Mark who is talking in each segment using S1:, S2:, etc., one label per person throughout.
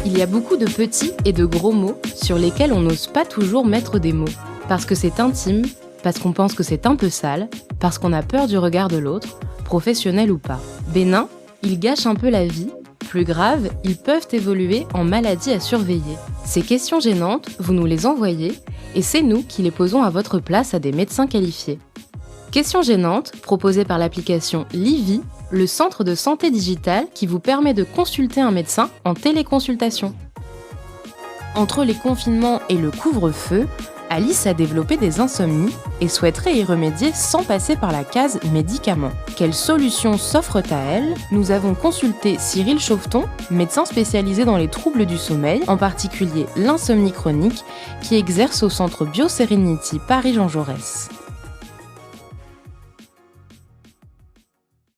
S1: Il y a beaucoup de petits et de gros mots sur lesquels on n'ose pas toujours mettre des mots. Parce que c'est intime, parce qu'on pense que c'est un peu sale, parce qu'on a peur du regard de l'autre, professionnel ou pas. Bénin, ils gâchent un peu la vie. Plus grave, ils peuvent évoluer en maladie à surveiller. Ces questions gênantes, vous nous les envoyez et c'est nous qui les posons à votre place à des médecins qualifiés. Questions gênantes, proposées par l'application Livy, le centre de santé digitale qui vous permet de consulter un médecin en téléconsultation. Entre les confinements et le couvre-feu, Alice a développé des insomnies et souhaiterait y remédier sans passer par la case médicaments. Quelles solutions s'offrent à elle ? Nous avons consulté Cyril Chauveton, médecin spécialisé dans les troubles du sommeil, en particulier l'insomnie chronique, qui exerce au centre BioSerenity Paris-Jean Jaurès.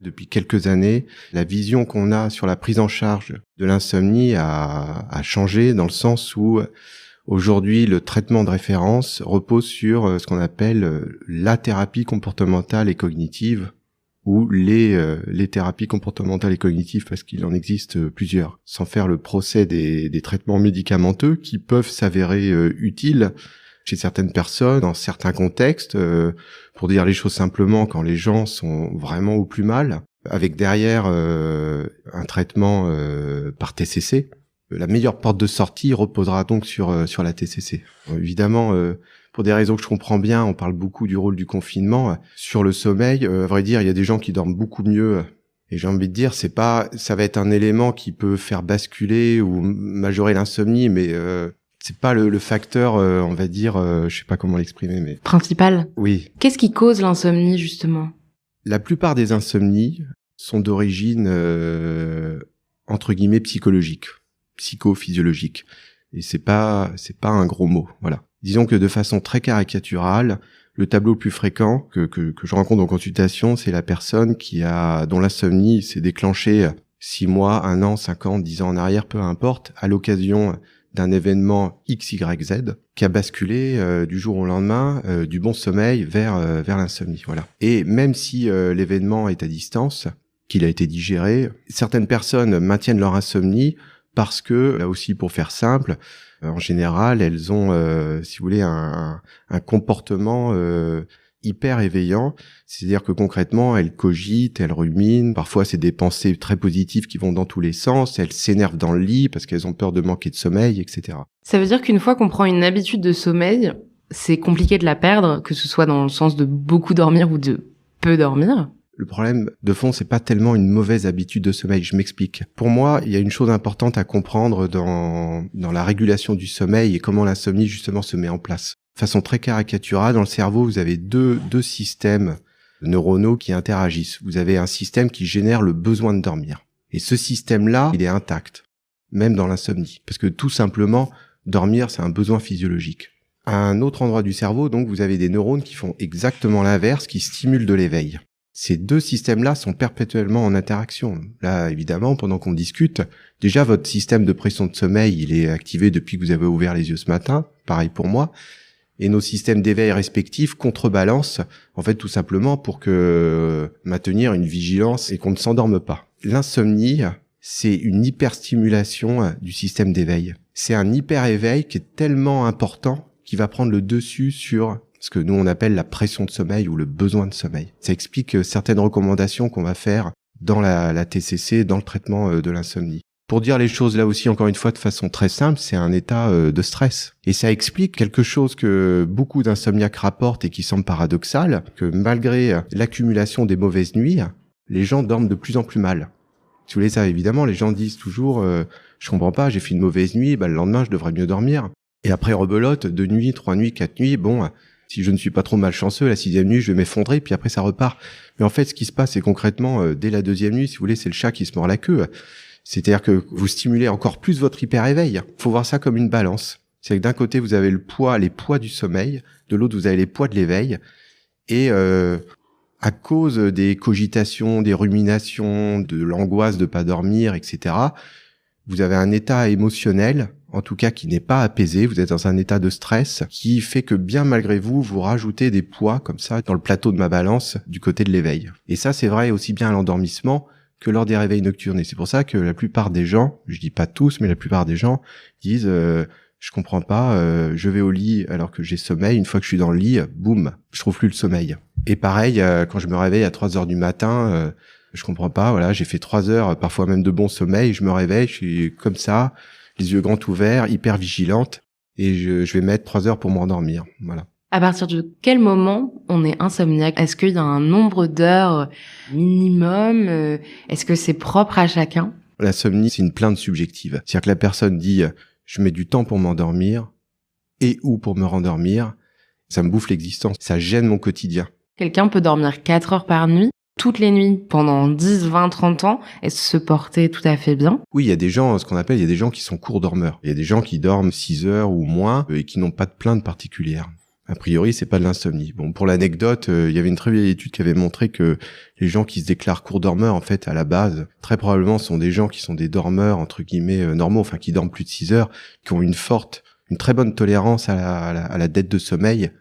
S2: Depuis quelques années, la vision qu'on a sur la prise en charge de l'insomnie a changé dans le sens où aujourd'hui, le traitement de référence repose sur ce qu'on appelle la thérapie comportementale et cognitive ou les thérapies comportementales et cognitives parce qu'il en existe plusieurs. Sans faire le procès des traitements médicamenteux qui peuvent s'avérer utiles chez certaines personnes, dans certains contextes, pour dire les choses simplement, quand les gens sont vraiment au plus mal, avec derrière un traitement par TCC. La meilleure porte de sortie reposera donc sur la TCC. Évidemment, pour des raisons que je comprends bien, on parle beaucoup du rôle du confinement. Sur le sommeil, à vrai dire, il y a des gens qui dorment beaucoup mieux. Et j'ai envie de dire, ça va être un élément qui peut faire basculer ou majorer l'insomnie, mais c'est pas le facteur, on va dire, je sais pas comment l'exprimer, mais...
S1: Principal.
S2: Oui.
S1: Qu'est-ce qui cause l'insomnie, justement ?
S2: La plupart des insomnies sont d'origine, entre guillemets, psychologique. Psychophysiologique. Et c'est pas un gros mot, voilà. Disons que de façon très caricaturale, le tableau le plus fréquent que je rencontre en consultation, c'est la personne dont l'insomnie s'est déclenchée 6 mois, 1 an, 5 ans, 10 ans en arrière, peu importe, à l'occasion d'un événement XYZ qui a basculé du jour au lendemain du bon sommeil vers l'insomnie, voilà. Et même si l'événement est à distance, qu'il a été digéré, certaines personnes maintiennent leur insomnie parce que, là aussi pour faire simple, en général, elles ont, si vous voulez, un comportement hyper éveillant. C'est-à-dire que concrètement, elles cogitent, elles ruminent. Parfois, c'est des pensées très positives qui vont dans tous les sens. Elles s'énervent dans le lit parce qu'elles ont peur de manquer de sommeil, etc.
S1: Ça veut dire qu'une fois qu'on prend une habitude de sommeil, c'est compliqué de la perdre, que ce soit dans le sens de beaucoup dormir ou de peu dormir ?
S2: Le problème de fond, c'est pas tellement une mauvaise habitude de sommeil. Je m'explique. Pour moi, il y a une chose importante à comprendre dans la régulation du sommeil et comment l'insomnie justement se met en place. De façon très caricaturale, dans le cerveau, vous avez deux systèmes neuronaux qui interagissent. Vous avez un système qui génère le besoin de dormir. Et ce système-là, il est intact, même dans l'insomnie. Parce que tout simplement, dormir, c'est un besoin physiologique. À un autre endroit du cerveau, donc, vous avez des neurones qui font exactement l'inverse, qui stimulent de l'éveil. Ces deux systèmes-là sont perpétuellement en interaction. Là, évidemment, pendant qu'on discute, déjà votre système de pression de sommeil, il est activé depuis que vous avez ouvert les yeux ce matin, pareil pour moi, et nos systèmes d'éveil respectifs contrebalancent, en fait, tout simplement pour maintenir une vigilance et qu'on ne s'endorme pas. L'insomnie, c'est une hyperstimulation du système d'éveil. C'est un hyper-éveil qui est tellement important qu'il va prendre le dessus sur ce que nous on appelle la pression de sommeil ou le besoin de sommeil. Ça explique certaines recommandations qu'on va faire dans la TCC, dans le traitement de l'insomnie. Pour dire les choses là aussi, encore une fois, de façon très simple, c'est un état de stress. Et ça explique quelque chose que beaucoup d'insomniaques rapportent et qui semble paradoxal, que malgré l'accumulation des mauvaises nuits, les gens dorment de plus en plus mal. Si vous voulez ça, évidemment, les gens disent toujours je comprends pas, j'ai fait une mauvaise nuit, le lendemain je devrais mieux dormir. Et après rebelote, 2 nuits, 3 nuits, 4 nuits, si je ne suis pas trop malchanceux, la 6e nuit, je vais m'effondrer, puis après ça repart. Mais en fait, ce qui se passe, c'est concrètement, dès la 2e nuit, si vous voulez, c'est le chat qui se mord la queue. C'est-à-dire que vous stimulez encore plus votre hyper-éveil. Faut voir ça comme une balance. C'est que d'un côté, vous avez les poids du sommeil, de l'autre, vous avez les poids de l'éveil. Et à cause des cogitations, des ruminations, de l'angoisse de pas dormir, etc., vous avez un état émotionnel, en tout cas qui n'est pas apaisé, vous êtes dans un état de stress qui fait que bien malgré vous, vous rajoutez des poids comme ça dans le plateau de ma balance du côté de l'éveil. Et ça, c'est vrai aussi bien à l'endormissement que lors des réveils nocturnes. Et c'est pour ça que la plupart des gens, je dis pas tous, mais la plupart des gens disent je comprends pas, je vais au lit alors que j'ai sommeil. Une fois que je suis dans le lit, boum, je trouve plus le sommeil. Et pareil, quand je me réveille à 3 heures du matin, je comprends pas, voilà, j'ai fait 3 heures, parfois même de bon sommeil, je me réveille, je suis comme ça, les yeux grands ouverts, hyper vigilante, et je vais mettre 3 heures pour m'endormir, voilà.
S1: À partir de quel moment on est insomniaque? Est-ce qu'il y a un nombre d'heures minimum? Est-ce que c'est propre à chacun?
S2: L'insomnie, c'est une plainte subjective. C'est-à-dire que la personne dit « je mets du temps pour m'endormir et ou pour me rendormir », ça me bouffe l'existence, ça gêne mon quotidien.
S1: Quelqu'un peut dormir 4 heures par nuit, toutes les nuits, pendant 10, 20, 30 ans, et se porter tout à fait bien.
S2: Oui, il y a des gens, ce qu'on appelle, il y a des gens qui sont courts dormeurs. Il y a des gens qui dorment 6 heures ou moins et qui n'ont pas de plainte particulière. A priori, c'est pas de l'insomnie. Bon, pour l'anecdote, il y avait une très vieille étude qui avait montré que les gens qui se déclarent courts dormeurs, en fait, à la base, très probablement sont des gens qui sont des dormeurs, entre guillemets, normaux, enfin, qui dorment plus de 6 heures, qui ont une très bonne tolérance à la dette de sommeil,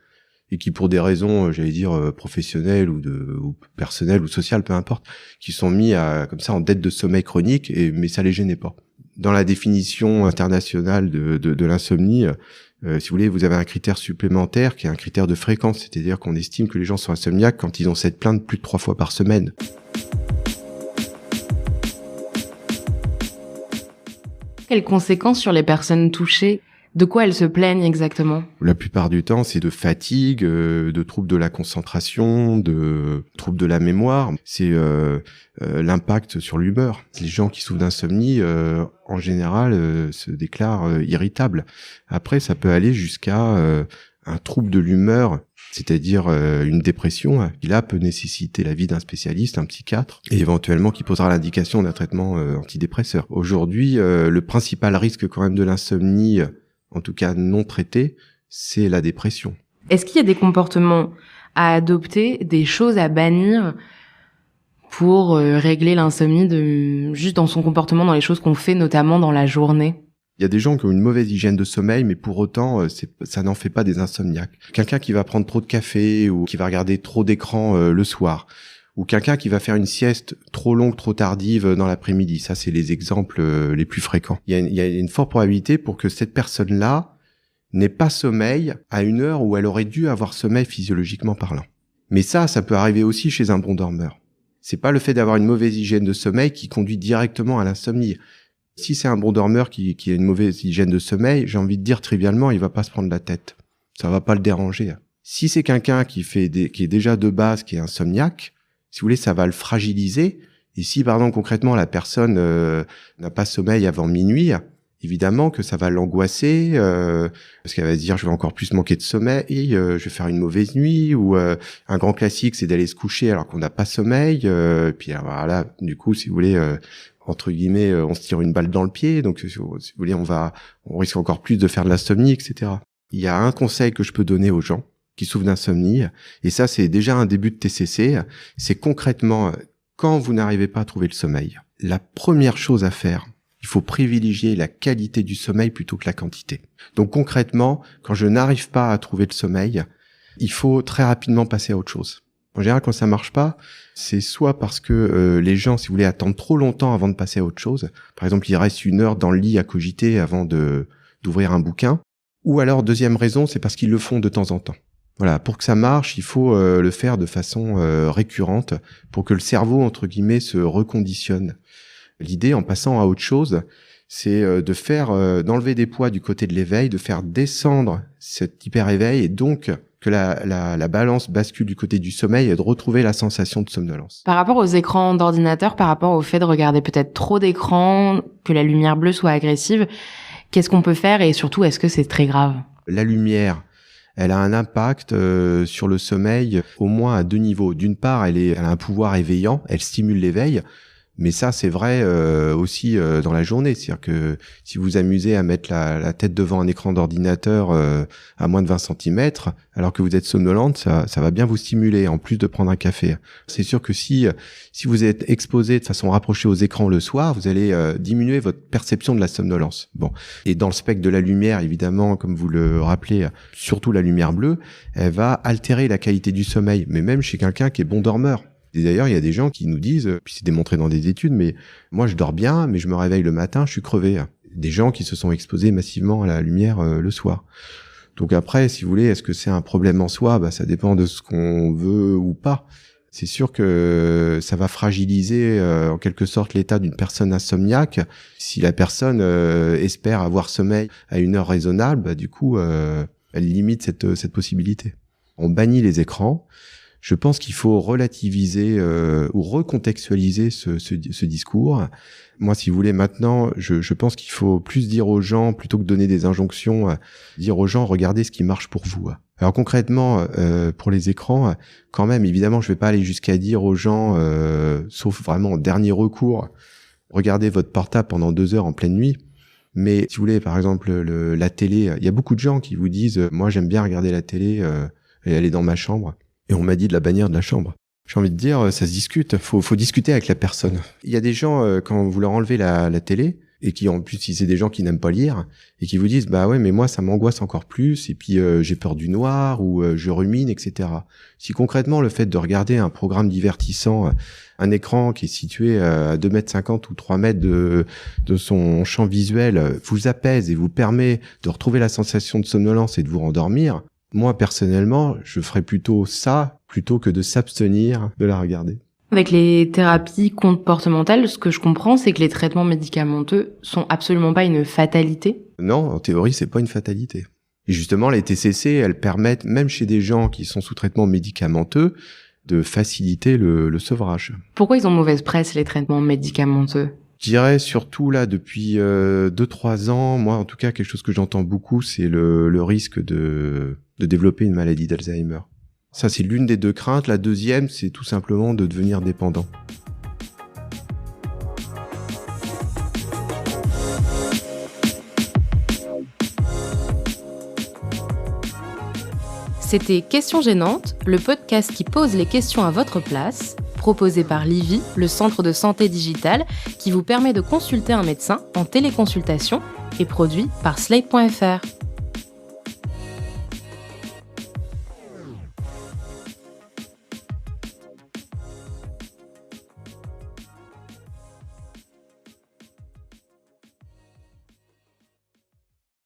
S2: et qui, pour des raisons, j'allais dire, professionnelles ou personnelles ou sociales, peu importe, qui sont mis comme ça, en dette de sommeil chronique, mais ça les gênait pas. Dans la définition internationale de l'insomnie, si vous voulez, vous avez un critère supplémentaire qui est un critère de fréquence, c'est-à-dire qu'on estime que les gens sont insomniaques quand ils ont cette plainte plus de 3 fois par semaine.
S1: Quelles conséquences sur les personnes touchées? De quoi elles se plaignent exactement?
S2: La plupart du temps, c'est de fatigue, de troubles de la concentration, de troubles de la mémoire. C'est l'impact sur l'humeur. Les gens qui souffrent d'insomnie, en général, se déclarent irritables. Après, ça peut aller jusqu'à un trouble de l'humeur, c'est-à-dire une dépression, qui là peut nécessiter l'avis d'un spécialiste, un psychiatre, et éventuellement qui posera l'indication d'un traitement antidépresseur. Aujourd'hui, le principal risque quand même de l'insomnie, en tout cas non traité, c'est la dépression.
S1: Est-ce qu'il y a des comportements à adopter, des choses à bannir pour régler l'insomnie juste dans son comportement, dans les choses qu'on fait, notamment dans la journée?
S2: Il y a des gens qui ont une mauvaise hygiène de sommeil, mais pour autant, ça n'en fait pas des insomniaques. Quelqu'un qui va prendre trop de café ou qui va regarder trop d'écran le soir, ou quelqu'un qui va faire une sieste trop longue, trop tardive dans l'après-midi. Ça, c'est les exemples les plus fréquents. Il y a une forte probabilité pour que cette personne-là n'ait pas sommeil à une heure où elle aurait dû avoir sommeil physiologiquement parlant. Mais ça peut arriver aussi chez un bon dormeur. C'est pas le fait d'avoir une mauvaise hygiène de sommeil qui conduit directement à l'insomnie. Si c'est un bon dormeur qui a une mauvaise hygiène de sommeil, j'ai envie de dire trivialement, il va pas se prendre la tête. Ça va pas le déranger. Si c'est quelqu'un qui est déjà de base, qui est insomniaque, si vous voulez, ça va le fragiliser. Et si, par exemple, concrètement, la personne n'a pas sommeil avant minuit, évidemment que ça va l'angoisser, parce qu'elle va se dire, je vais encore plus manquer de sommeil, je vais faire une mauvaise nuit, ou un grand classique, c'est d'aller se coucher alors qu'on n'a pas sommeil. Puis voilà, du coup, si vous voulez, entre guillemets, on se tire une balle dans le pied. Donc, si vous voulez, on risque encore plus de faire de l'insomnie, etc. Il y a un conseil que je peux donner aux gens qui souffrent d'insomnie, et ça c'est déjà un début de TCC, c'est concrètement, quand vous n'arrivez pas à trouver le sommeil, la première chose à faire, il faut privilégier la qualité du sommeil plutôt que la quantité. Donc concrètement, quand je n'arrive pas à trouver le sommeil, il faut très rapidement passer à autre chose. En général, quand ça marche pas, c'est soit parce que les gens, si vous voulez, attendent trop longtemps avant de passer à autre chose. Par exemple, ils restent 1 heure dans le lit à cogiter avant d'ouvrir un bouquin. Ou alors, deuxième raison, c'est parce qu'ils le font de temps en temps. Voilà, pour que ça marche, il faut le faire de façon récurrente pour que le cerveau, entre guillemets, se reconditionne. L'idée, en passant à autre chose, c'est d'enlever des poids du côté de l'éveil, de faire descendre cet hyper-éveil et donc que la balance bascule du côté du sommeil et de retrouver la sensation de somnolence.
S1: Par rapport aux écrans d'ordinateur, par rapport au fait de regarder peut-être trop d'écrans, que la lumière bleue soit agressive, qu'est-ce qu'on peut faire et surtout, est-ce que c'est très grave?
S2: La lumière, elle a un impact sur le sommeil au moins à 2 niveaux. D'une part, elle a un pouvoir éveillant, elle stimule l'éveil, mais ça c'est vrai aussi dans la journée. C'est-à-dire que si vous vous amusez à mettre la tête devant un écran d'ordinateur à moins de 20 cm, alors que vous êtes somnolente, ça va bien vous stimuler, en plus de prendre un café. C'est sûr que si vous êtes exposé de façon rapprochée aux écrans le soir, vous allez diminuer votre perception de la somnolence. Bon, et dans le spectre de la lumière, évidemment, comme vous le rappelez, surtout la lumière bleue, elle va altérer la qualité du sommeil, mais même chez quelqu'un qui est bon dormeur. Et d'ailleurs, il y a des gens qui nous disent, puis c'est démontré dans des études, mais moi je dors bien, mais je me réveille le matin, je suis crevé. Des gens qui se sont exposés massivement à la lumière le soir. Donc après, si vous voulez, est-ce que c'est un problème en soi ? Ça dépend de ce qu'on veut ou pas. C'est sûr que ça va fragiliser en quelque sorte l'état d'une personne insomniaque. Si la personne espère avoir sommeil à une heure raisonnable, du coup, elle limite cette possibilité. On bannit les écrans. Je pense qu'il faut relativiser ou recontextualiser ce discours. Moi, si vous voulez, maintenant, je pense qu'il faut plus dire aux gens, plutôt que donner des injonctions, dire aux gens, regardez ce qui marche pour vous. Alors concrètement, pour les écrans, quand même, évidemment, je vais pas aller jusqu'à dire aux gens, sauf vraiment en dernier recours, regardez votre portable pendant 2 heures en pleine nuit. Mais si vous voulez, par exemple, la télé, il y a beaucoup de gens qui vous disent, moi j'aime bien regarder la télé et aller dans ma chambre. Et on m'a dit de la bannir de la chambre. J'ai envie de dire, ça se discute. Faut discuter avec la personne. Il y a des gens, quand vous leur enlevez la télé, et qui en plus, si c'est des gens qui n'aiment pas lire, et qui vous disent, bah ouais, mais moi, ça m'angoisse encore plus, et puis j'ai peur du noir, ou je rumine, etc. Si concrètement, le fait de regarder un programme divertissant, un écran qui est situé à 2,50 m ou 3 mètres de son champ visuel, vous apaise et vous permet de retrouver la sensation de somnolence et de vous rendormir, moi, personnellement, je ferais plutôt ça plutôt que de s'abstenir de la regarder.
S1: Avec les thérapies comportementales, ce que je comprends, c'est que les traitements médicamenteux sont absolument pas une fatalité.
S2: Non, en théorie, c'est pas une fatalité. Et justement, les TCC, elles permettent, même chez des gens qui sont sous traitement médicamenteux, de faciliter le sevrage.
S1: Pourquoi ils ont mauvaise presse, les traitements médicamenteux ?
S2: Je dirais surtout là, depuis 2-3 ans, moi en tout cas, quelque chose que j'entends beaucoup, c'est le risque de développer une maladie d'Alzheimer. Ça, c'est l'une des 2 craintes. La deuxième, c'est tout simplement de devenir dépendant.
S1: C'était Questions gênantes, le podcast qui pose les questions à votre place, proposé par Livy, le centre de santé digitale, qui vous permet de consulter un médecin en téléconsultation et produit par Slate.fr.